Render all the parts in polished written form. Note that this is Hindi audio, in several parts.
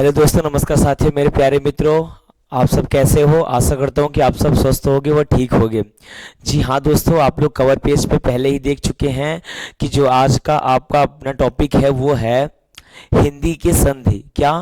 हेलो दोस्तों, नमस्कार साथियों, मेरे प्यारे मित्रों। आप सब कैसे हो? आशा करता हूँ कि आप सब स्वस्थ होगे व ठीक होगे। जी हाँ दोस्तों, आप लोग कवर पेज पे पहले ही देख चुके हैं कि जो आज का आपका अपना टॉपिक है वो है हिंदी की संधि। क्या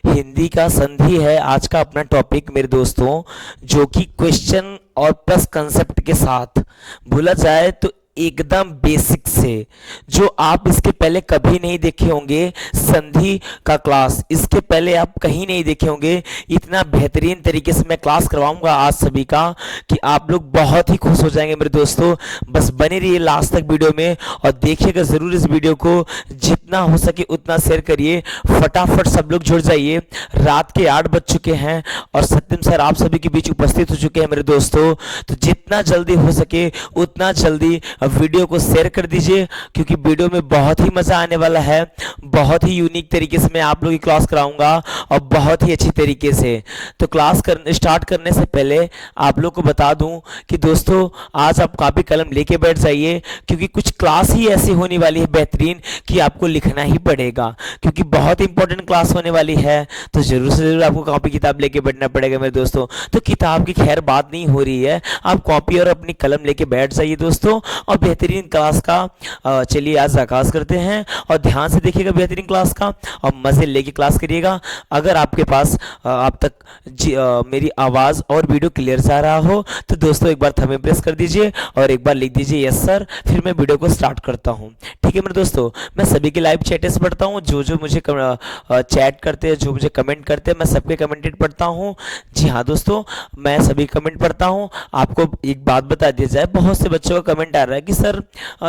हिंदी का संधि है आज का अपना टॉपिक मेरे दोस्तों, जो कि क्वेश्चन और प्लस कंसेप्ट के साथ बोला जाए तो एकदम बेसिक से, जो आप इसके पहले कभी नहीं देखे होंगे। संधि का क्लास इसके पहले आप कहीं नहीं देखे होंगे। इतना बेहतरीन तरीके से मैं क्लास करवाऊंगा आज सभी का कि आप लोग बहुत ही खुश हो जाएंगे मेरे दोस्तों। बस बने रहिए लास्ट तक वीडियो में और देखिएगा ज़रूर इस वीडियो को। जितना हो सके उतना शेयर करिए, फटाफट सब लोग जुड़ जाइए। रात के 8 बज चुके हैं और सत्यम सर आप सभी के बीच उपस्थित हो चुके हैं मेरे दोस्तों। तो जितना जल्दी हो सके उतना जल्दी वीडियो को शेयर कर दीजिए, क्योंकि वीडियो में बहुत ही मज़ा आने वाला है। बहुत ही यूनिक तरीके से मैं आप लोगों की क्लास कराऊंगा और बहुत ही अच्छी तरीके से। तो क्लास स्टार्ट करने से पहले आप लोग को बता दूं कि दोस्तों आज आप कापी कलम लेके बैठ जाइए, क्योंकि कुछ क्लास ही ऐसी होने वाली है बेहतरीन कि आपको लिखना ही पड़ेगा, क्योंकि बहुत इंपॉर्टेंट क्लास होने वाली है। तो जरूर से जरूर आपको कॉपी किताब लेके बैठना पड़ेगा मेरे दोस्तों। तो किताब की खैर बात नहीं हो रही है, आप कॉपी और अपनी कलम लेके बैठ जाइए दोस्तों, और बेहतरीन क्लास का चलिए आज आगाज करते हैं। और ध्यान से देखिएगा बेहतरीन क्लास का और मजे लेके क्लास करिएगा। अगर आपके पास आप तक मेरी आवाज़ और वीडियो क्लियर जा रहा हो तो दोस्तों एक बार थंब प्रेस कर दीजिए और एक बार लिख दीजिए यस सर, फिर मैं वीडियो को स्टार्ट करता हूँ। ठीक है मेरे दोस्तों, मैं सभी के लाइव चैटेस पढ़ता हूँ, जो जो मुझे चैट करते हैं, जो मुझे कमेंट करते हैं, मैं सबके कमेंटेड पढ़ता हूँ। जी हाँ दोस्तों, मैं सभी कमेंट पढ़ता हूँ। आपको एक बात बता दी जाए, बहुत से बच्चों का कमेंट आ रहा है कि सर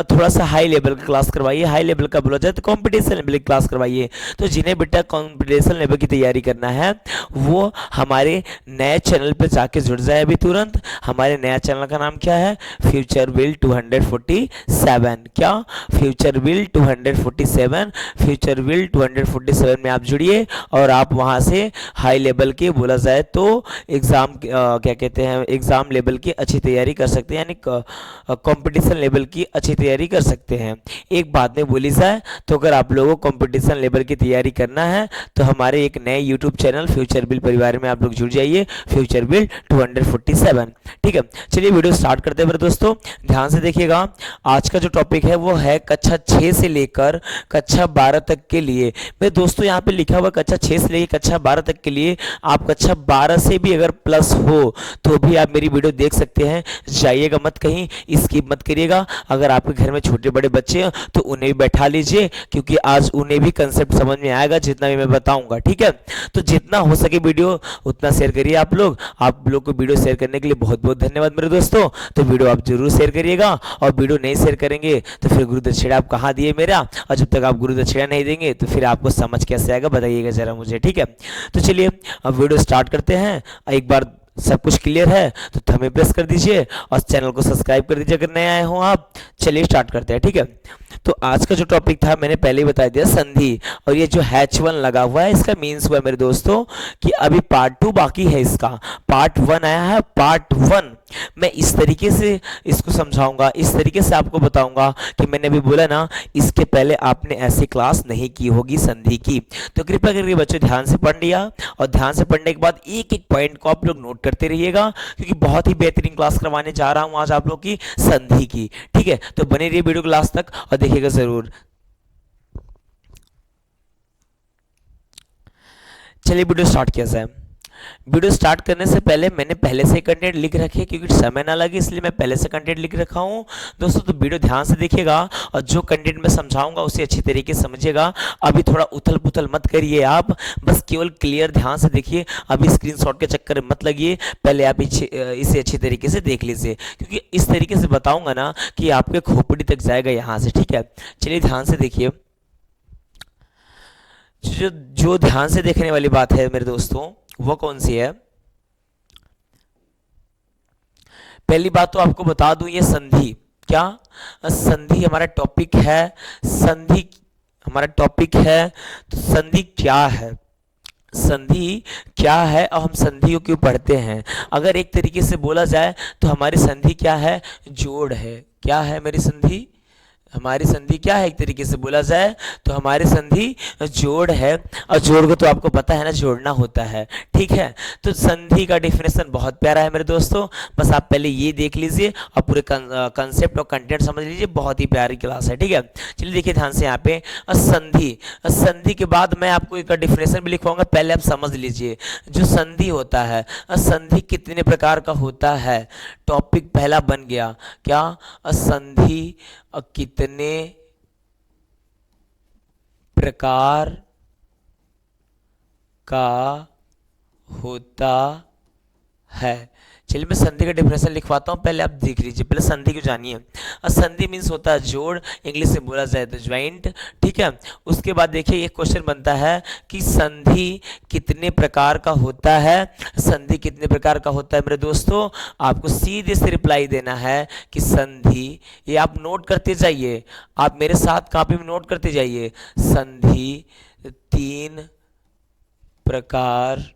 थोड़ा सा हाई लेवल का क्लास करवाइए, हाई लेवल का बोला जाए तो कॉम्पिटिशन लेवल की क्लास करवाइए। तो जिन्हें बेटा कॉम्पिटिशन लेवल की तैयारी करना है वो हमारे नए चैनल पे जाके जुड़ जाए अभी तुरंत। हमारे नया चैनल का नाम क्या है? Future will 247। क्या? Future will 247। फ्यूचर विल 247 में आप जुड़िए और आप वहां से हाई लेवल के बोला जाए तो एग्जाम क्या कहते हैं, एग्जाम लेवल की अच्छी तैयारी कर सकते हैं, यानी कंपटीशन लेवल की अच्छी तैयारी कर सकते हैं। एक बात में बोली जाए तो अगर आप लोगों को कंपटीशन लेवल की तैयारी करना है तो हमारे एक नए यूट्यूब चैनल फ्यूचर बिल परिवार में आप लोग जुड़ जाइए, फ्यूचर बिल 247। ठीक है, चलिए वीडियो स्टार्ट करते हैं मेरे दोस्तों। ध्यान से देखिएगा, आज का जो टॉपिक है वो है कक्षा 6 से लेकर कक्षा 12 तक के लिए। मेरे दोस्तों यहाँ पे लिखा हुआ कक्षा 6 से लेकर कक्षा 12 तक के लिए। आप कक्षा 12 से भी अगर प्लस हो तो भी आप मेरी वीडियो देख सकते हैं, जाइएगा मत कहीं, स्किप मत करिएगा। अगर आपके घर में छोटे बड़े बच्चे हैं तो उन्हें भी बैठा लीजिए, क्योंकि आज उन्हें भी कंसेप्ट समझ में आएगा जितना भी मैं बताऊंगा। ठीक है, तो जितना हो सके वीडियो उतना शेयर करिए आप लोग। आप लोग को वीडियो शेयर करने के लिए बहुत बहुत धन्यवाद मेरे दोस्तों। तो वीडियो आप जरूर शेयर करिएगा, और वीडियो नहीं शेयर करेंगे तो फिर गुरु दक्षिणा आप कहाँ दिए मेरा, और जब तक आप गुरु दक्षिणा नहीं देंगे तो फिर आपको समझ कैसे आएगा, बताइएगा जरा मुझे। ठीक है, तो चलिए अब वीडियो स्टार्ट करते हैं। एक बार सब कुछ क्लियर है तो थंब प्रेस कर दीजिए और चैनल को सब्सक्राइब कर दीजिए अगर नए आए हो आप। चलिए स्टार्ट करते हैं। ठीक है, तो आज का जो टॉपिक था मैंने पहले ही बता दिया, संधि। और ये जो H1 लगा हुआ है इसका मीन्स हुआ मेरे दोस्तों कि अभी पार्ट 2 बाकी है, इसका पार्ट 1 आया है। पार्ट 1 मैं इस तरीके से इसको समझाऊंगा, इस तरीके से आपको बताऊंगा कि मैंने अभी बोला ना, इसके पहले आपने ऐसी क्लास नहीं की होगी संधि की। तो कृपया करके बच्चों ध्यान से पढ़ लिया, और ध्यान से पढ़ने के बाद एक एक पॉइंट को आप लोग नोट करते रहिएगा, क्योंकि बहुत ही बेहतरीन क्लास करवाने जा रहा हूं आज आप लोग की संधि की। ठीक है, तो बने रहिए वीडियो को लास्ट तक और देखिएगा जरूर। चलिए वीडियो स्टार्ट किया जाए। वीडियो स्टार्ट करने से पहले मैंने पहले से कंटेंट लिख रखे, क्योंकि समय ना लगे इसलिए मैं पहले से कंटेंट लिख रखा हूं दोस्तों। तो वीडियो ध्यान से देखिएगा और जो कंटेंट मैं समझाऊंगा उसे अच्छी तरीके से समझिएगा। अभी थोड़ा उथल पुथल मत करिए आप, बस केवल क्लियर ध्यान से देखिए। अभी स्क्रीनशॉट के चक्कर में मत लगिए, पहले आप इसे अच्छी तरीके से देख लीजिए, क्योंकि इस तरीके से बताऊंगा ना कि आपके खोपड़ी तक जाएगा यहाँ से। ठीक है, चलिए ध्यान से देखिए। जो ध्यान से देखने वाली बात है मेरे दोस्तों वो कौन सी है? पहली बात तो आपको बता दूं, ये संधि। क्या? संधि हमारा टॉपिक है। संधि हमारा टॉपिक है, तो संधि क्या है? संधि क्या है और हम संधियों क्यों पढ़ते हैं? अगर एक तरीके से बोला जाए तो हमारी संधि क्या है? जोड़ है। क्या है मेरी संधि? हमारी संधि क्या है, एक तरीके से बोला जाए तो हमारी संधि जोड़ है, और जोड़ को तो आपको पता है ना, जोड़ना होता है। ठीक है, तो संधि का डेफिनेशन बहुत प्यारा है मेरे दोस्तों, बस आप पहले ये देख लीजिए और पूरे कंसेप्ट और कंटेंट समझ लीजिए, बहुत ही प्यारी क्लास है। ठीक है, चलिए देखिए ध्यान से यहाँ पे संधि। संधि के बाद मैं आपको एक डेफिनेशन भी लिखवाऊंगा, पहले आप समझ लीजिए जो संधि होता है, संधि कितने प्रकार का होता है। टॉपिक पहला बन गया क्या, संधि कितने प्रकार का होता है। चलिए मैं संधि का डेफिनेशन लिखवाता हूँ, पहले आप देख लीजिए, पहले संधि को जानिए। संधि मीन्स होता है जोड़, इंग्लिश में बोला जाए तो ज्वाइंट। ठीक है, उसके बाद देखिए एक क्वेश्चन बनता है कि संधि कितने प्रकार का होता है। संधि कितने प्रकार का होता है मेरे दोस्तों, आपको सीधे से रिप्लाई देना है कि संधि, ये आप नोट करते जाइए, आप मेरे साथ कॉपी में नोट करते जाइए। संधि 3 प्रकार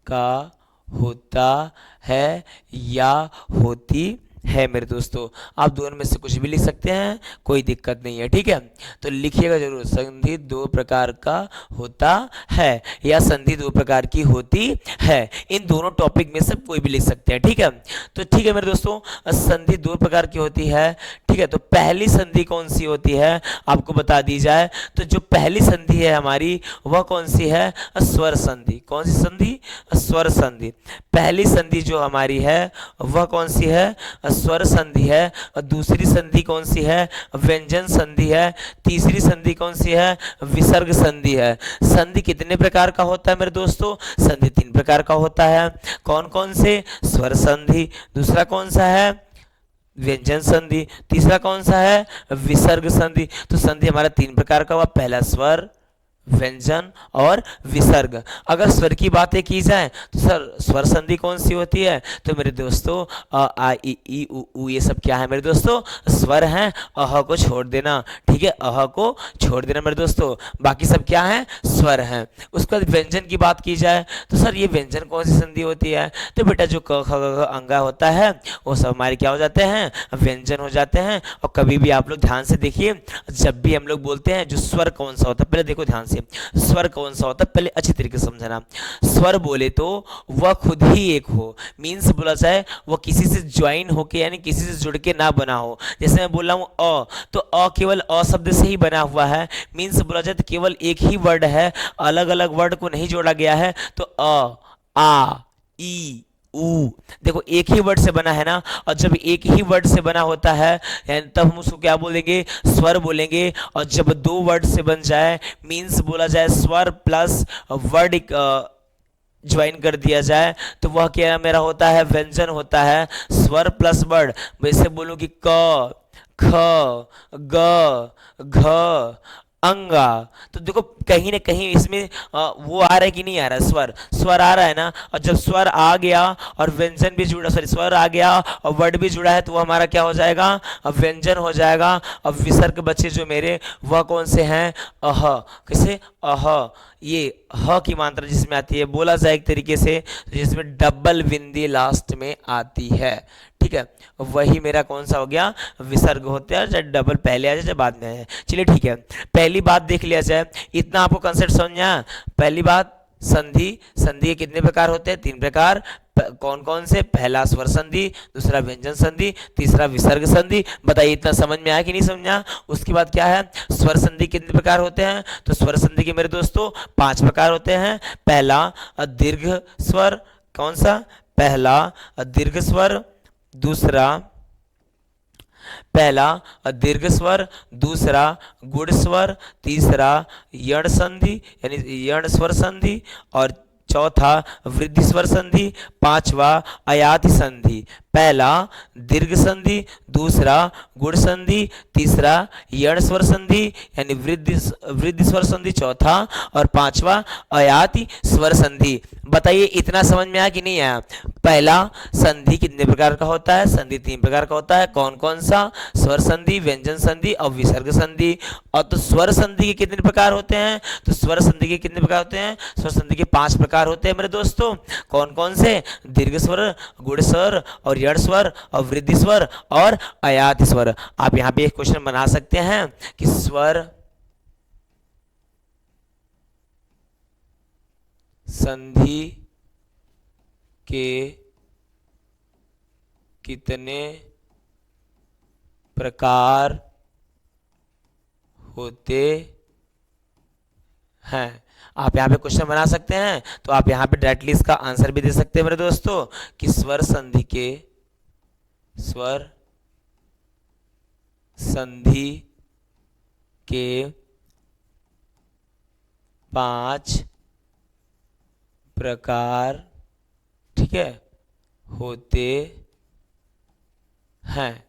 का होता है या होती है मेरे दोस्तों। आप दोनों में से कुछ भी लिख सकते हैं, कोई दिक्कत नहीं है। ठीक है, तो लिखिएगा जरूर, संधि 2 प्रकार का होता है या संधि 2 प्रकार की होती है। इन दोनों टॉपिक में से कोई भी लिख सकते हैं। ठीक है, तो ठीक है मेरे दोस्तों, संधि 2 प्रकार की होती है। ठीक है, तो पहली संधि कौन सी होती है आपको बता दी जाए तो जो पहली संधि है हमारी वह कौन सी है, स्वर संधि। कौन सी संधि, स्वर संधि। पहली संधि जो हमारी है वह कौन सी है, स्वर संधि है। और दूसरी संधि कौन सी है, व्यंजन संधि है। तीसरी संधि कौन सी है, विसर्ग संधि है। संधि कितने प्रकार का होता है मेरे दोस्तों, संधि 3 प्रकार का होता है। कौन कौन से, स्वर संधि, दूसरा कौन सा है, व्यंजन संधि, तीसरा कौन सा है, विसर्ग संधि। तो संधि हमारा 3 प्रकार का हुआ, पहला स्वर, व्यंजन और विसर्ग। अगर स्वर की बातें की जाए तो सर स्वर संधि कौन सी होती है, तो मेरे दोस्तों अ आ इ ई उ ऊ ये सब क्या है मेरे दोस्तों, स्वर हैं। अह को छोड़ देना, ठीक है, अह को छोड़ देना मेरे दोस्तों, बाकी सब क्या है, स्वर हैं। उसके बाद व्यंजन की बात की जाए तो सर ये व्यंजन कौन सी संधि होती है, तो बेटा जो क ख ग घ अंगा होता है वो सब हमारे क्या हो जाते हैं, व्यंजन हो जाते हैं। और कभी भी आप लोग ध्यान से देखिए, जब भी हम लोग बोलते हैं जो स्वर कौन सा होता है, पहले देखो ध्यान से, स्वर कौन सा होता है पहले अच्छी तरीके से समझना। स्वर बोले तो वह खुद ही एक हो, मीन्स बोला जाए वो किसी से ज्वाइन होके यानी किसी से जुड़ के ना बना हो। जैसे मैं बोल रहा हूँ अ, तो अ केवल अ शब्द से ही बना हुआ है, मीन्स बोला जाए तो केवल एक ही वर्ड है, अलग अलग वर्ड को नहीं जोड़ा गया है। तो अ, आ, ई, ऊ, देखो एक ही वर्ड से बना है ना, और जब एक ही वर्ड से बना होता है तब हम उसको क्या बोलेंगे, स्वर बोलेंगे। और जब 2 वर्ड से बन जाए, मीन्स बोला जाए स्वर प्लस वर्ड ज्वाइन कर दिया जाए, तो वह क्या मेरा होता है, व्यंजन होता है। स्वर प्लस वर्ड, वैसे बोलूं कि क, ख, ग, घ, अंगा, तो देखो कहीं ना कहीं इसमें वो आ रहा है कि नहीं आ रहा है, स्वर स्वर आ रहा है ना। और जब स्वर आ गया और व्यंजन भी जुड़ा, सॉरी स्वर आ गया और वर्ड भी जुड़ा है, तो वो हमारा क्या हो जाएगा, व्यंजन हो जाएगा। अब विसर्ग बचे जो मेरे वह कौन से हैं, अह, कैसे, अह, ये ह की मात्रा जिसमें आती है, बोला जाए एक तरीके से जिसमें डबल बिंदी लास्ट में आती है। ठीक है, वही मेरा कौन सा हो गया, विसर्ग होते हैं, चाहे डबल पहले आ जाए चाहे बाद में आए। चलिए ठीक है, पहली बात देख लिया जाए, इतना आपको कंसेप्ट समझा। पहली बात, संधि, संधि के कितने प्रकार होते हैं, 3 प्रकार। कौन कौन से, पहला स्वर संधि, दूसरा व्यंजन संधि, तीसरा विसर्ग संधि। बताइए इतना समझ में आया कि नहीं समझा। उसके बाद क्या है, स्वर संधि कितने प्रकार होते हैं, तो स्वर संधि के मेरे दोस्तों 5 प्रकार होते हैं। पहला दीर्घ स्वर, कौन सा, पहला दीर्घ स्वर, दूसरा पहला दीर्घ स्वर, दूसरा गुण स्वर, तीसरा यण संधि यानी यण स्वर संधि, और चौथा वृद्धि स्वर संधि, पांचवा अयाति संधि। पहला दीर्घ संधि, दूसरा गुण संधि, तीसरा यण स्वर संधि यानी वृद्धि स्वर संधि, चौथा और पांचवा अयाति स्वर संधि। बताइए इतना समझ में आया कि नहीं आया। पहला, संधि कितने प्रकार का होता है, संधि 3 प्रकार का होता है। कौन कौन सा, स्वर संधि, व्यंजन संधि और विसर्ग संधि। और तो स्वर संधि के कितने प्रकार होते हैं, तो स्वर संधि के कितने प्रकार होते हैं, स्वर संधि के 5 प्रकार होते हैं मेरे दोस्तों। कौन कौन से, दीर्घ स्वर, गुण स्वर और ऋण स्वर और वृद्धि स्वर और आयात स्वर। आप यहां पे एक क्वेश्चन बना सकते हैं कि स्वर संधि के कितने प्रकार होते हैं। आप यहाँ पे क्वेश्चन बना सकते हैं, तो आप यहाँ पे डायरेक्टली इसका आंसर भी दे सकते हैं मेरे दोस्तों कि स्वर संधि के 5 प्रकार, ठीक है, होते हैं।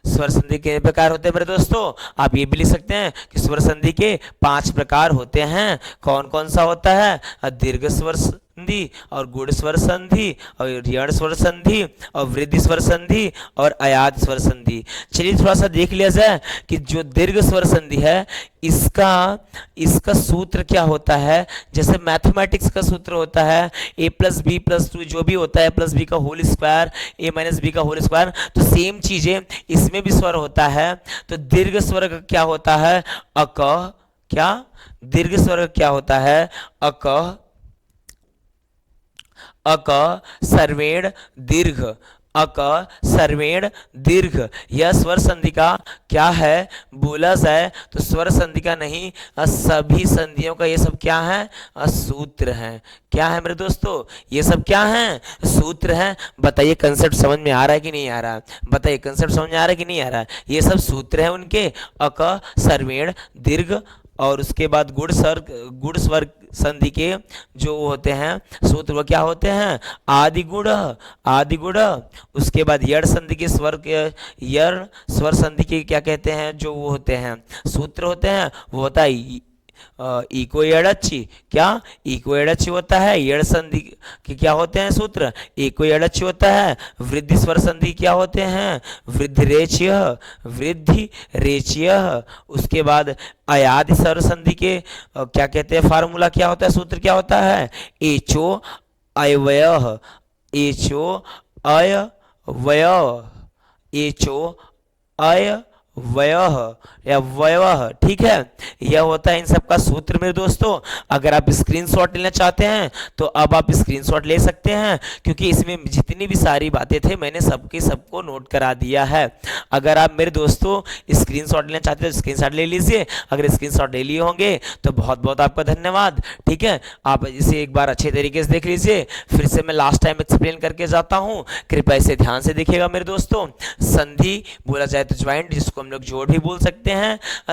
स्वर संधि के प्रकार होते हैं मेरे दोस्तों। आप ये भी लिख सकते हैं कि स्वर संधि के 5 प्रकार होते हैं। कौन कौन सा होता है? दीर्घ स्वर संधि और गुण स्वर संधि और ऋण स्वर संधि और वृद्धि स्वर संधि और आयात स्वर संधि। चलिए थोड़ा सा देख लिया जाए कि जो दीर्घ स्वर संधि है इसका सूत्र क्या होता है। जैसे मैथमेटिक्स का सूत्र होता है a+b+2 जो भी होता है प्लस बी का होल स्क्वायर a-b का होल स्क्वायर, तो सेम चीजें इसमें भी स्वर होता है। तो दीर्घ स्वर का क्या होता है? अक, क्या दीर्घ स्वर का क्या होता है? अक, अक सर्वेण दीर्घ, अक सर्वेण दीर्घ। यह स्वर संधि का क्या है? बोला जाए तो स्वर संधि का नहीं, सभी संधियों का ये सब क्या है? सूत्र है। क्या है मेरे दोस्तों? ये सब क्या है? सूत्र है। बताइए कंसेप्ट समझ में आ रहा है कि नहीं आ रहा है? बताइए कंसेप्ट समझ में आ रहा है कि नहीं आ रहा है? ये सब सूत्र है उनके, अक सर्वेण दीर्घ, और उसके बाद गुण स्वर संधि के जो होते हैं सूत्र वो क्या होते हैं? आदि गुण, आदि गुण। उसके बाद यड़ संधि के यड़ स्वर संधि के क्या कहते हैं जो वो होते हैं सूत्र होते हैं, वो होता है इको एड़च्ची। क्या इको एड़च्ची होता है? यड़ संधि के क्या होते हैं सूत्र? इको एड़च्ची होता है। वृद्धि स्वर संधि क्या होते हैं? वृद्धि रेचीय। उसके बाद आयात स्वर संधि के क्या कहते हैं? फार्मूला क्या होता है? सूत्र क्या होता है? एचो अयवय, एचो अयवय, एचो अय या वयवः, ठीक है। यह होता है इन सब का सूत्र मेरे दोस्तों। अगर आप स्क्रीनशॉट लेना चाहते हैं तो अब आप स्क्रीनशॉट ले सकते हैं, क्योंकि इसमें जितनी भी सारी बातें थे मैंने सबको नोट करा दिया है। अगर आप मेरे दोस्तों स्क्रीनशॉट लेना चाहते हैं तो स्क्रीनशॉट ले लीजिए। अगर स्क्रीनशॉट ले लिए होंगे तो बहुत बहुत आपका धन्यवाद, ठीक है। आप इसे एक बार अच्छे तरीके से देख लीजिए। फिर से मैं लास्ट टाइम एक्सप्लेन करके जाता हूँ, कृपया इसे ध्यान से देखिएगा मेरे दोस्तों। संधि बोला जाए तो ज्वाइंट, जिसको हम लोग जोड़ भी बोल सकते हैं।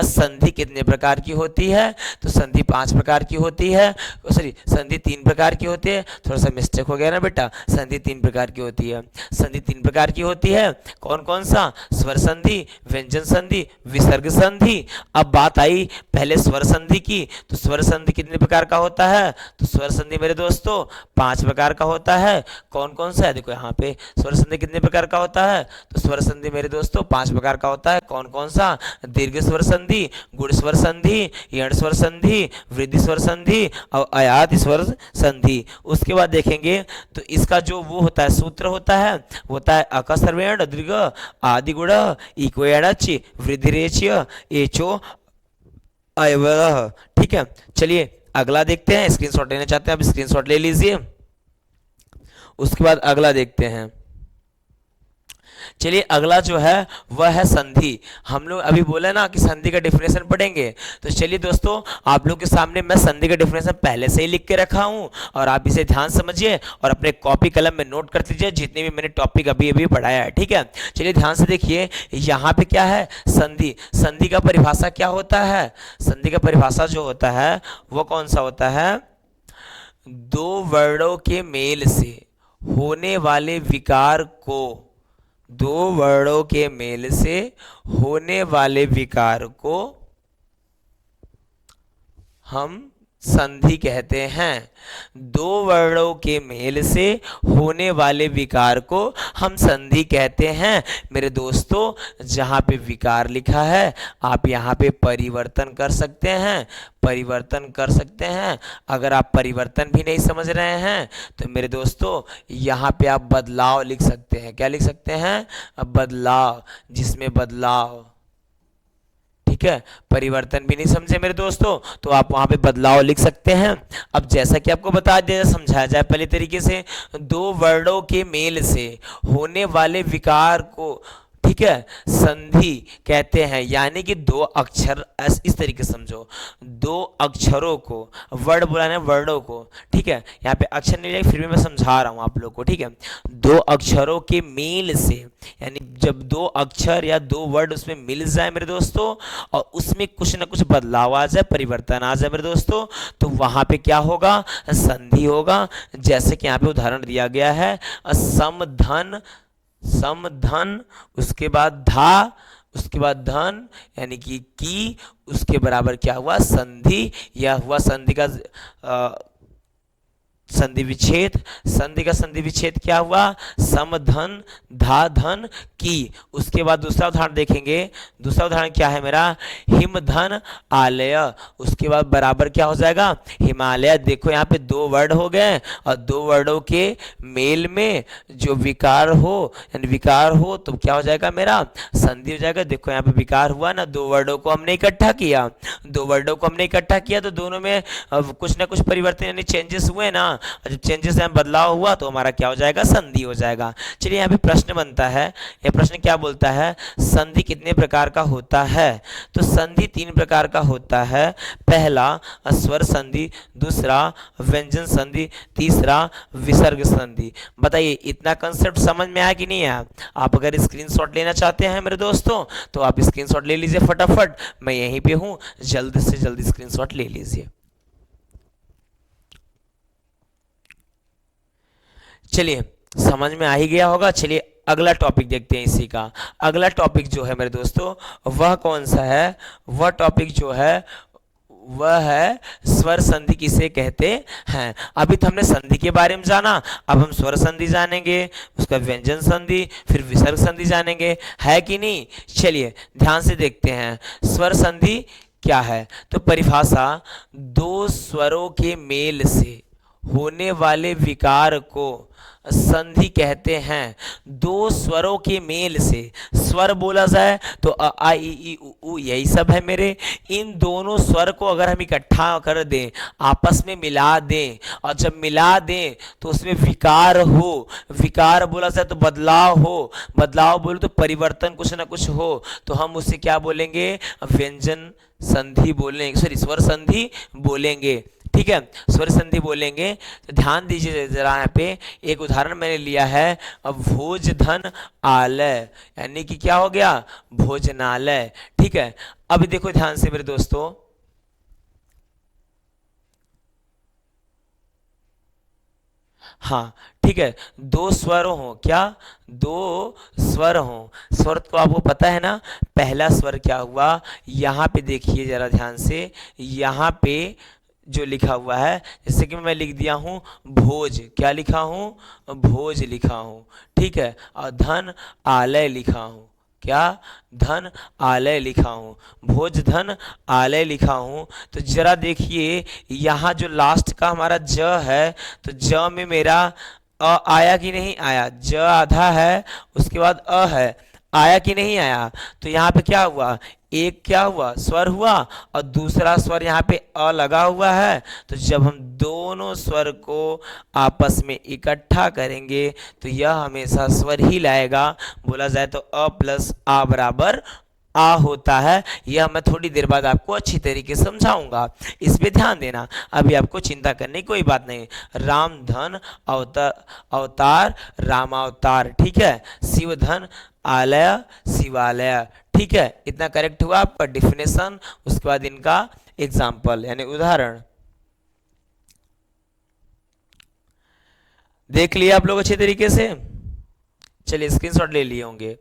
संधि कितने प्रकार की होती है? तो संधि 5 प्रकार की होती है। सॉरी, संधि 3 प्रकार की होती है। थोड़ा सा मिस्टेक हो गया ना बेटा, संधि 3 प्रकार की होती है। संधि 3 प्रकार की होती है। कौन कौन सा? स्वर संधि, व्यंजन संधि, विसर्ग संधि। अब बात आई पहले स्वर संधि की, तो स्वर संधि कितने प्रकार का होता है? तो स्वर संधि मेरे दोस्तों 5 प्रकार का होता है। कौन कौन सा है? देखो यहाँ पे स्वर संधि कितने प्रकार का होता है? तो स्वर संधि मेरे दोस्तों 5 प्रकार का होता है। कौन कौन सा? दीर्घ स्वर संधि, गुण स्वर संधि, यण स्वर संधि, वृद्धि स्वर संधि और आयात स्वर संधि। उसके बाद देखेंगे तो इसका जो वो होता है सूत्र होता है अक सर्वेण दीर्घ आदि गुण इको एड़च वृद्धि रेचीय एचो अयवः, ठीक है। चलिए अगला देखते हैं। स्क्रीनशॉट लेना चाहते हैं आप स्क्रीनशॉट ले लीजिए। उसके बाद अगला देखते हैं। चलिए अगला जो है वह है संधि। हम लोग अभी बोले ना कि संधि का डिफिनेशन पढ़ेंगे, तो चलिए दोस्तों आप लोग के सामने मैं संधि का डिफिनेशन पहले से ही लिख के रखा हूं, और आप इसे ध्यान समझिए और अपने कॉपी कलम में नोट कर लीजिए जितने भी मैंने टॉपिक अभी अभी पढ़ाया है, ठीक है। चलिए ध्यान से देखिए, यहाँ पे क्या है? संधि। संधि का परिभाषा क्या होता है? संधि का परिभाषा जो होता है वो कौन सा होता है? दो वर्णों के मेल से होने वाले विकार को, दो वर्णों के मेल से होने वाले विकार को हम संधि कहते हैं। दो वर्णों के मेल से होने वाले विकार को हम संधि कहते हैं। मेरे दोस्तों, जहाँ पे विकार लिखा है आप यहाँ पे परिवर्तन कर सकते हैं, परिवर्तन कर सकते हैं। अगर आप परिवर्तन भी नहीं समझ रहे हैं तो मेरे दोस्तों यहाँ पे आप बदलाव लिख सकते हैं। क्या लिख सकते हैं? बदलाव, जिसमें बदलाव, ठीक है। परिवर्तन भी नहीं समझे मेरे दोस्तों तो आप वहां पे बदलाव लिख सकते हैं। अब जैसा कि आपको बता दिया, समझाया जाए पहले तरीके से, दो वर्णों के मेल से होने वाले विकार को, ठीक है, संधि कहते हैं। यानी कि दो अक्षर, इस तरीके से समझो, दो अक्षरों को, वर्ड बुलाने वर्णों को, ठीक है, यहाँ पे अक्षर नहीं लिया फिर भी मैं समझा रहा हूँ आप लोग को, ठीक है। दो अक्षरों के मेल से, यानी जब दो अक्षर या दो वर्ड उसमें मिल जाए मेरे दोस्तों और उसमें कुछ ना कुछ बदलाव आ जाए, परिवर्तन आ जाए मेरे दोस्तों, तो वहां पे क्या होगा? संधि होगा। जैसे कि यहाँ पे उदाहरण दिया गया है, समधन, समधन, उसके बाद धा, उसके बाद धन, यानी कि की, उसके बराबर क्या हुआ? संधि। यह हुआ संधि का संधि विच्छेद। संधि का संधि विच्छेद क्या हुआ? समधन धा धन की। उसके बाद दूसरा उदाहरण देखेंगे। दूसरा उदाहरण क्या है मेरा? हिमधन आलय। उसके बाद बराबर क्या हो जाएगा? हिमालय। देखो यहाँ पे दो वर्ड हो गए और दो वर्डों के मेल में जो विकार हो, यानी विकार हो तो क्या हो जाएगा मेरा? संधि हो जाएगा। देखो यहाँ पे विकार हुआ ना, दो वर्डों को हमने इकट्ठा किया, दो वर्डों को हमने इकट्ठा किया तो दोनों में कुछ ना कुछ परिवर्तन यानी चेंजेस हुए ना, जब चेंजेस में बदलाव हुआ तो हमारा क्या हो जाएगा? संधि हो जाएगा। चलिए यहाँ पे प्रश्न बनता है, यह प्रश्न क्या बोलता है? संधि कितने प्रकार का होता है? तो संधि तीन प्रकार का होता है। पहला स्वर संधि, दूसरा व्यंजन संधि, तीसरा विसर्ग संधि। बताइए इतना कंसेप्ट समझ में आया कि नहीं आया? आप अगर स्क्रीनशॉट लेना चाहते हैं मेरे दोस्तों तो आप स्क्रीनशॉट ले लीजिए फटाफट, मैं यहीं पे हूँ, जल्द से जल्द स्क्रीनशॉट ले लीजिए। चलिए समझ में आ ही गया होगा। चलिए अगला टॉपिक देखते हैं इसी का। अगला टॉपिक जो है मेरे दोस्तों वह कौन सा है? वह टॉपिक जो है वह है स्वर संधि किसे कहते हैं। अभी तो हमने संधि के बारे में जाना, अब हम स्वर संधि जानेंगे, उसका व्यंजन संधि, फिर विसर्ग संधि जानेंगे, है कि नहीं? चलिए ध्यान से देखते हैं स्वर संधि क्या है। तो परिभाषा, दो स्वरों के मेल से होने वाले विकार को संधि कहते हैं। दो स्वरों के मेल से, स्वर बोला जाए तो अ आ इ ई उ ऊ यही सब है मेरे। इन दोनों स्वर को अगर हम इकट्ठा कर दें, आपस में मिला दें, और जब मिला दें तो उसमें विकार हो, विकार बोला जाए तो बदलाव हो, बदलाव बोले तो परिवर्तन कुछ ना कुछ हो, तो हम उसे क्या बोलेंगे? व्यंजन संधि बोलेंगे, सॉरी स्वर संधि बोलेंगे, ठीक है, स्वर संधि बोलेंगे। तो ध्यान दीजिए जरा, यहाँ पे एक उदाहरण मैंने लिया है, भोज धन आलय, यानी कि क्या हो गया? भोजनालय, ठीक है। अब देखो ध्यान से मेरे दोस्तों, हाँ ठीक है, दो स्वर हो, क्या? दो स्वर हो, स्वर तो आपको पता है ना। पहला स्वर क्या हुआ? यहाँ पे देखिए जरा ध्यान से, यहाँ पे जो लिखा हुआ है, जैसे कि मैं लिख दिया हूँ भोज, क्या लिखा हूँ? भोज लिखा हूँ, ठीक है। और धन आलय लिखा हूँ, क्या? धन आलय लिखा हूँ, भोज धन आलय लिखा हूँ। तो जरा देखिए यहाँ जो लास्ट का हमारा ज है, तो ज में मेरा अ आया कि नहीं आया? ज आधा है, उसके बाद अ है, आया कि नहीं आया? तो यहाँ पे क्या हुआ? एक क्या हुआ? स्वर हुआ, और दूसरा स्वर यहाँ पे अ लगा हुआ है। तो जब हम दोनों स्वर को आपस में इकट्ठा करेंगे तो यह हमेशा स्वर ही लाएगा। बोला जाए तो अ प्लस आ बराबर आ होता है। यह मैं थोड़ी देर बाद आपको अच्छी तरीके से समझाऊंगा, इस पे ध्यान देना, अभी आपको चिंता करने की कोई बात नहीं। राम धन अवतार, अवतार रामावतार, ठीक है। शिव धन आलय शिवालय, ठीक है। इतना करेक्ट हुआ आपका डिफिनेशन। उसके बाद इनका एग्जाम्पल यानी उदाहरण देख लिया आप लोग अच्छे तरीके से। चलिए स्क्रीनशॉट ले लिए होंगे।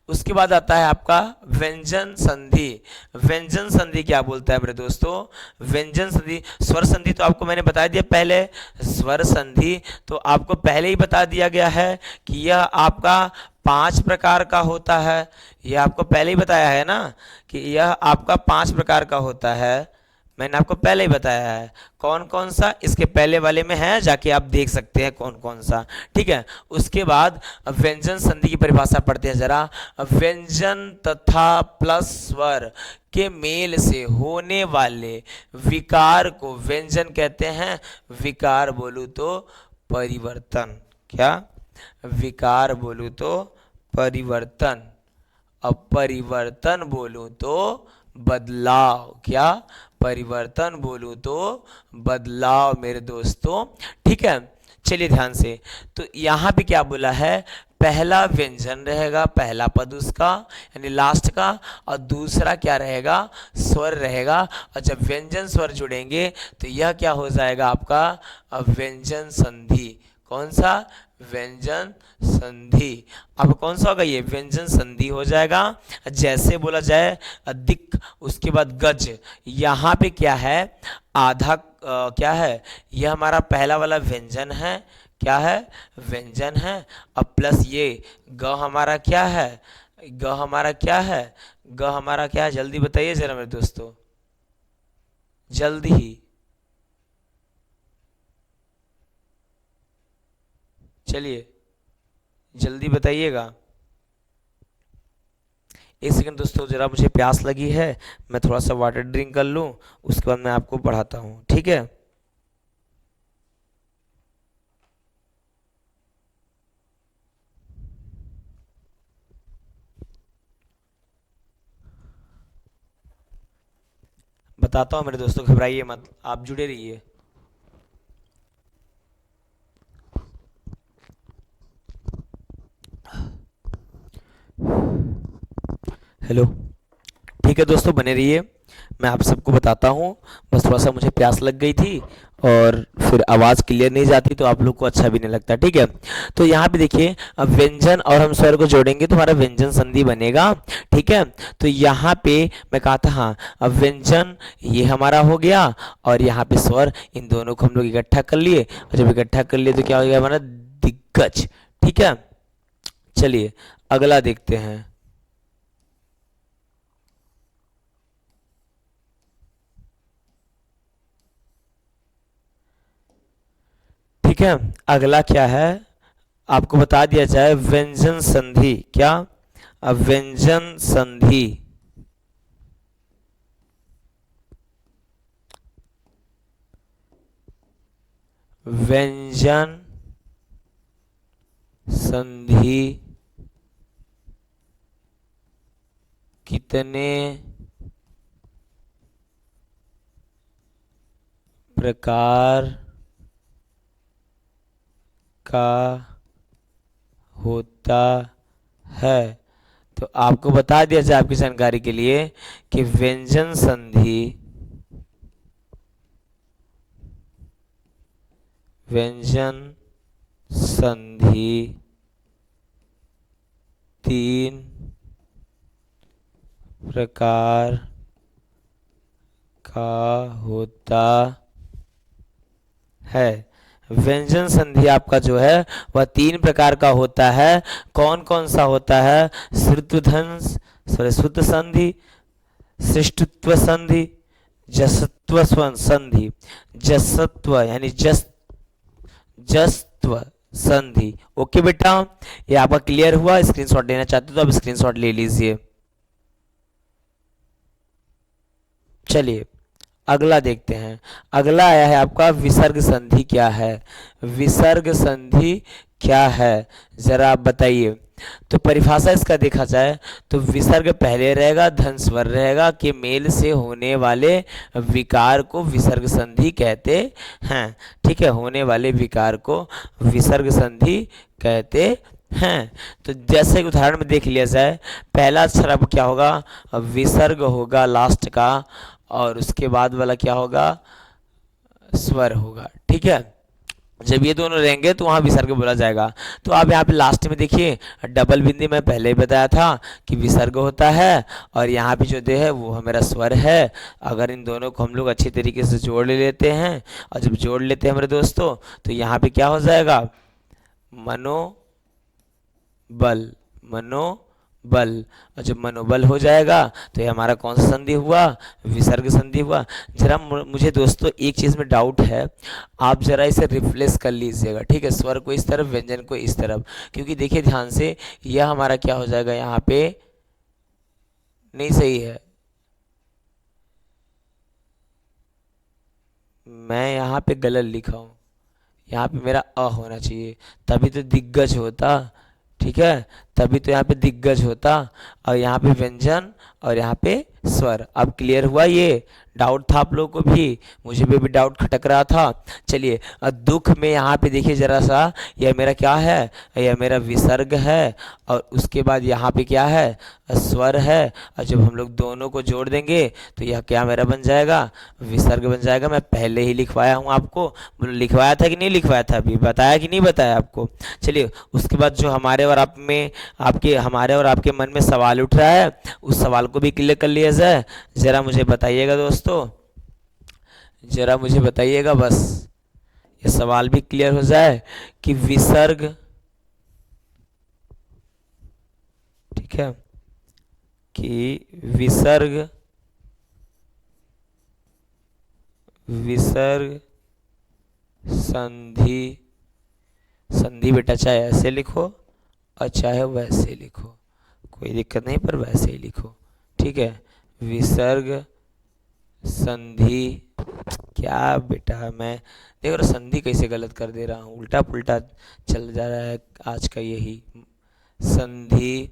उसके बाद आता है आपका व्यंजन संधि। व्यंजन संधि क्या बोलता है मेरे दोस्तों? व्यंजन संधि, स्वर संधि तो आपको मैंने बता दिया पहले। स्वर संधि तो आपको पहले ही बता दिया गया है कि यह आपका 5 प्रकार का होता है। यह आपको पहले ही बताया है ना कि यह आपका 5 प्रकार का होता है। मैंने आपको पहले ही बताया है। कौन कौन सा इसके पहले वाले में है, जाके आप देख सकते हैं कौन कौन सा। ठीक है, उसके बाद व्यंजन संधि की परिभाषा पढ़ते हैं जरा। व्यंजन तथा प्लस स्वर के मेल से होने वाले विकार को व्यंजन कहते हैं। विकार बोलूं तो परिवर्तन। क्या? विकार बोलूं तो परिवर्तन, अब परिवर्तन बोलूं तो बदलाव। क्या? परिवर्तन बोलूं तो बदलाव मेरे दोस्तों। ठीक है, चलिए ध्यान से। तो यहां पे क्या बोला है? पहला व्यंजन रहेगा, पहला पद उसका यानी लास्ट का, और दूसरा क्या रहेगा? स्वर रहेगा। और जब व्यंजन स्वर जुड़ेंगे तो यह क्या हो जाएगा आपका? व्यंजन संधि। कौन सा? व्यंजन संधि। अब कौन सा होगा? ये व्यंजन संधि हो जाएगा। जैसे बोला जाए दिक, उसके बाद गज। यहाँ पे क्या है? आधा क्या है? यह हमारा पहला वाला व्यंजन है। क्या है? व्यंजन है। अब प्लस ये ग हमारा क्या है? ग हमारा क्या है? ग हमारा क्या है? जल्दी बताइए जरा मेरे दोस्तों, जल्दी ही, चलिए जल्दी बताइएगा। एक सेकंड दोस्तों, जरा मुझे प्यास लगी है, मैं थोड़ा सा वाटर ड्रिंक कर लूँ, उसके बाद मैं आपको पढ़ाता हूँ। ठीक है? बताता हूँ मेरे दोस्तों, घबराइए मत, आप जुड़े रहिए। हेलो। ठीक है दोस्तों, बने रहिए, मैं आप सबको बताता हूँ। बस थोड़ा सा मुझे प्यास लग गई थी और फिर आवाज़ क्लियर नहीं जाती तो आप लोग को अच्छा भी नहीं लगता। ठीक है, तो यहाँ पे देखिए, अब व्यंजन और हम स्वर को जोड़ेंगे तो हमारा व्यंजन संधि बनेगा। ठीक है, तो यहाँ पे मैं कहा था, हाँ, अब व्यंजन ये हमारा हो गया और यहाँ पे स्वर, इन दोनों को हम लोग इकट्ठा कर लिए, और जब इकट्ठा कर लिए तो क्या हो गया हमारा? दिग्गज। ठीक है, चलिए अगला देखते हैं। ठीक है, अगला क्या है आपको बता दिया जाए? व्यंजन संधि। क्या? व्यंजन संधि। व्यंजन संधि कितने प्रकार का होता है? तो आपको बता दिया जाए आपकी जानकारी के लिए कि व्यंजन संधि, व्यंजन संधि 3 प्रकार का होता है। व्यंजन संधि आपका जो है वह 3 प्रकार का होता है। कौन कौन सा होता है? श्रुत संधि, शिष्टत्व संधि, जसत्व संधि। जसत्व यानी जसत्व संधि। ओके बेटा, ये आपका क्लियर हुआ? स्क्रीनशॉट लेना चाहते हो तो आप स्क्रीनशॉट ले लीजिए। चलिए अगला देखते हैं। अगला आया है आपका विसर्ग संधि। क्या है विसर्ग संधि? क्या है जरा आप बताइए। तो परिभाषा इसका देखा जाए तो विसर्ग पहले रहेगा, धन स्वर रहेगा, के मेल से होने वाले विकार को विसर्ग संधि कहते हैं। ठीक है, होने वाले विकार को विसर्ग संधि कहते हैं। तो जैसे उदाहरण में देख लिया जाए, पहला अक्षर अब क्या होगा? विसर्ग होगा लास्ट का, और उसके बाद वाला क्या होगा? स्वर होगा। ठीक है, जब ये दोनों रहेंगे तो वहाँ विसर्ग बोला जाएगा। तो आप यहाँ पे लास्ट में देखिए, डबल बिंदी मैं पहले ही बताया था कि विसर्ग होता है, और यहाँ पे जो दे है वो मेरा स्वर है। अगर इन दोनों को हम लोग अच्छी तरीके से जोड़ ले लेते हैं, और जब जोड़ लेते हैं मेरे दोस्तों, तो यहाँ पे क्या हो जाएगा, मनोबल, मनोबल। और जब मनोबल हो जाएगा तो ये हमारा कौन सा संधि हुआ, विसर्ग संधि हुआ। जरा मुझे दोस्तों एक चीज़ में डाउट है, आप जरा इसे रिप्लेस कर लीजिएगा, ठीक है, स्वर को इस तरफ, व्यंजन को इस तरफ, क्योंकि देखिए ध्यान से, यह हमारा क्या हो जाएगा, यहाँ पे नहीं सही है, मैं यहाँ पे गलत लिखा हूँ, यहाँ पे मेरा अ होना चाहिए, तभी तो दिग्गज होता, ठीक है, तभी तो यहाँ पे दिग्गज होता, और यहाँ पे व्यंजन और यहाँ पे स्वर। अब क्लियर हुआ, ये डाउट था आप लोगों को भी, मुझे भी डाउट खटक रहा था। चलिए, दुख में यहाँ पे देखिए जरा सा, यह मेरा क्या है, यह मेरा विसर्ग है, और उसके बाद यहाँ पे क्या है, स्वर है, और जब हम लोग दोनों को जोड़ देंगे तो यह क्या मेरा बन जाएगा, विसर्ग बन जाएगा। मैं पहले ही लिखवाया हूँ आपको, बोलो लिखवाया था कि नहीं लिखवाया था, अभी बताया कि नहीं बताया आपको। चलिए, उसके बाद जो हमारे और आप में, आपके, हमारे और आपके मन में सवाल उठ रहा है, उस सवाल को भी क्लियर कर लिया जाए। ज़रा मुझे बताइएगा दोस्तों, ज़रा मुझे बताइएगा, बस ये सवाल भी क्लियर हो जाए कि विसर्ग, ठीक है, कि विसर्ग, विसर्ग संधि, संधि बेटा चाहे ऐसे लिखो और चाहे वैसे लिखो, कोई दिक्कत नहीं, पर वैसे ही लिखो, ठीक है। विसर्ग संधि, क्या बेटा मैं देखो संधि कैसे गलत कर दे रहा हूँ, उल्टा पुल्टा चल जा रहा है आज का यही। संधि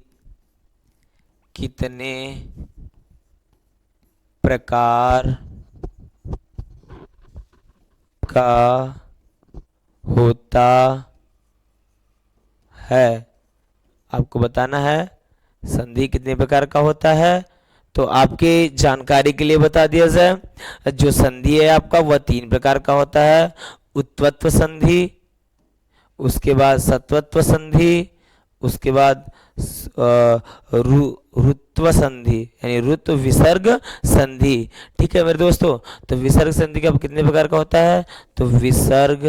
कितने प्रकार का होता है, आपको बताना है संधि कितने प्रकार का होता है। तो आपके जानकारी के लिए बता दिया जाए, जो संधि है आपका वह 3 प्रकार का होता है, उत्वत्व संधि, उसके बाद सत्वत्व संधि, उसके बाद ऋत्व संधि, यानी ऋत्व विसर्ग संधि, ठीक है मेरे दोस्तों। तो विसर्ग संधि का कितने प्रकार का होता है, तो विसर्ग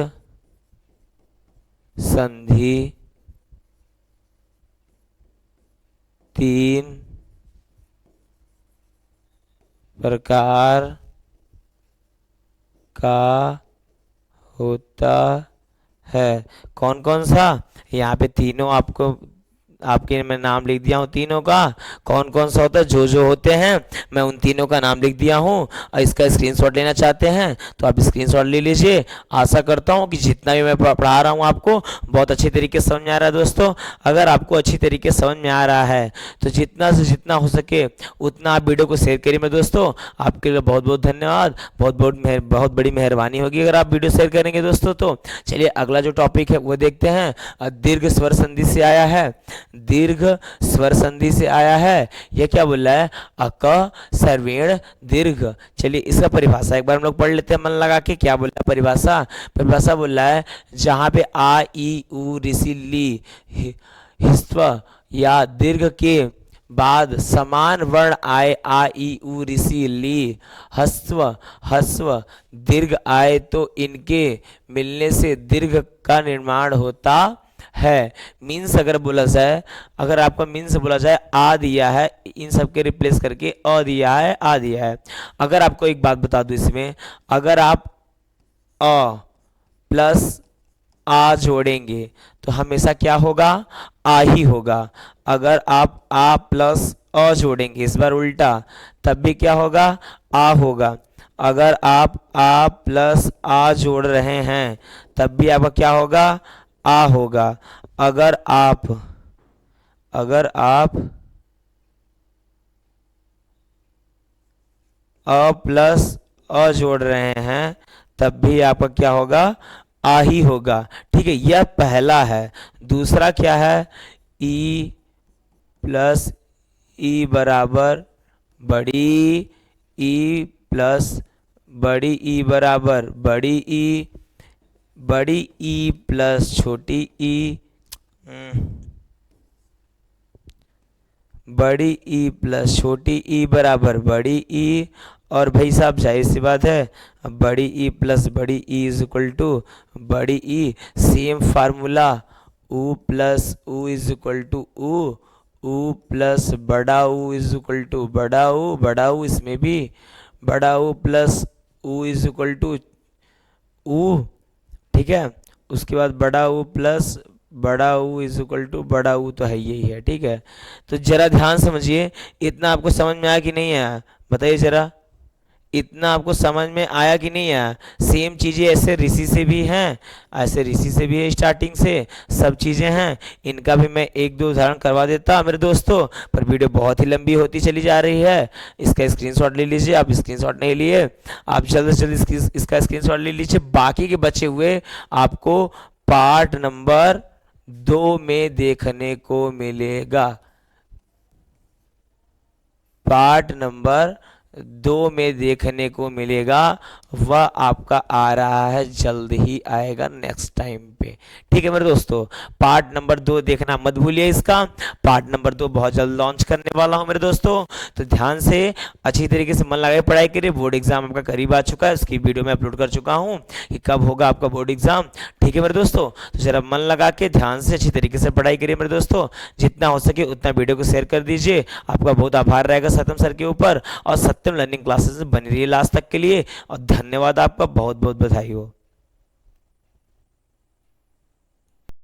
संधि 3 प्रकार का होता है। कौन कौन सा, यहाँ पे तीनों आपको, आपके मैं नाम लिख दिया हूँ तीनों का, कौन कौन सा होता है, जो जो होते हैं मैं उन तीनों का नाम लिख दिया हूँ। और इसका स्क्रीनशॉट लेना चाहते हैं तो आप स्क्रीनशॉट ले लीजिए। आशा करता हूँ कि जितना भी मैं पढ़ा रहा हूँ आपको बहुत अच्छी तरीके से समझ में आ रहा है दोस्तों। अगर आपको अच्छी तरीके से समझ में आ रहा है तो जितना से जितना हो सके उतना आप वीडियो को शेयर करिए मेरे दोस्तों। आपके लिए बहुत बहुत धन्यवाद, बहुत बड़ी मेहरबानी होगी अगर आप वीडियो शेयर करेंगे दोस्तों। तो चलिए अगला जो टॉपिक है वो देखते हैं। दीर्घ स्वर संधि से आया है, दीर्घ स्वर संधि से आया है। यह क्या बोल रहा है, अक सर्वेण दीर्घ। चलिए इसका परिभाषा एक बार हम लोग पढ़ लेते हैं मन लगा के। क्या बोल रहा है परिभाषा, परिभाषा बोल रहा है जहां पे आ ई उ ऋषि ली हिस्व या दीर्घ के बाद समान वर्ण आए, आ ई उ ऋषि ली हस्व हस्व दीर्घ आए तो इनके मिलने से दीर्घ का निर्माण होता है। मीन्स अगर बोला जाए, अगर आपका मीन्स बोला जाए, आ दिया है, इन सब के रिप्लेस करके अ दिया है, आ दिया है। अगर आपको एक बात बता दूं इसमें, अगर आप अ प्लस आ जोड़ेंगे तो हमेशा क्या होगा, आ ही होगा। अगर आप आ प्लस अ जोड़ेंगे, इस बार उल्टा, तब भी क्या होगा, आ होगा। अगर आप आ प्लस आ जोड़ रहे हैं तब भी आपका क्या होगा, आ होगा। अगर आप अ प्लस अ जोड़ रहे हैं तब भी आपका क्या होगा, आ ही होगा। ठीक है, यह पहला है। दूसरा क्या है, ई प्लस ई बराबर बड़ी ई प्लस बड़ी ई बराबर बड़ी ई, बड़ी ई प्लस छोटी ई, बड़ी ई प्लस छोटी ई बराबर बड़ी ई। और भाई साहब जाहिर सी बात है, बड़ी ई प्लस बड़ी ई इज इक्वल टू बड़ी ई। सेम फार्मूला, ऊ प्लस ऊ इज इक्वल टू ऊ प्लस बड़ा ऊ इज इक्वल टू बड़ा ऊ इसमें भी बड़ा ऊ प्लस ऊ इज इक्वल टू ऊ, ठीक है। उसके बाद बड़ा ऊ प्लस बड़ा ऊ इज इक्वल टू बड़ा ऊ, तो है यही है, ठीक है। तो जरा ध्यान समझिए, इतना आपको समझ में आया कि नहीं आया, बताइए जरा, इतना आपको समझ में आया कि नहीं आया। सेम चीज़ें ऐसे ऋषि से भी हैं, ऐसे ऋषि से भी है, स्टार्टिंग से सब चीज़ें हैं। इनका भी मैं एक दो उदाहरण करवा देता मेरे दोस्तों, पर वीडियो बहुत ही लंबी होती चली जा रही है। इसका स्क्रीनशॉट ले लीजिए, आप स्क्रीनशॉट नहीं लिए, आप जल्द से जल्द इसका स्क्रीनशॉट ले लीजिए। बाकी के बचे हुए आपको पार्ट नंबर 2 में देखने को मिलेगा, पार्ट नंबर 2 में देखने को मिलेगा। वह आपका आ रहा है, जल्द ही आएगा नेक्स्ट टाइम पे, ठीक है मेरे दोस्तों। पार्ट नंबर 2 देखना मत भूलिए, इसका पार्ट नंबर 2 बहुत जल्द लॉन्च करने वाला हूं मेरे दोस्तों। तो ध्यान से अच्छी तरीके से मन लगा के पढ़ाई करिए। बोर्ड एग्जाम आपका करीब आ चुका है, उसकी वीडियो मैं अपलोड कर चुका हूं कि कब होगा आपका बोर्ड एग्जाम, ठीक है मेरे दोस्तों। तो जरा मन लगा के ध्यान से अच्छी तरीके से पढ़ाई करिए मेरे दोस्तों। जितना हो सके उतना वीडियो को शेयर कर दीजिए। आपका बहुत आभार रहेगा सत्यम सर के ऊपर, और सत्यम लर्निंग क्लासेस बनी रही है लास्ट तक के लिए। और धन्यवाद, आपका बहुत बहुत बधाई हो।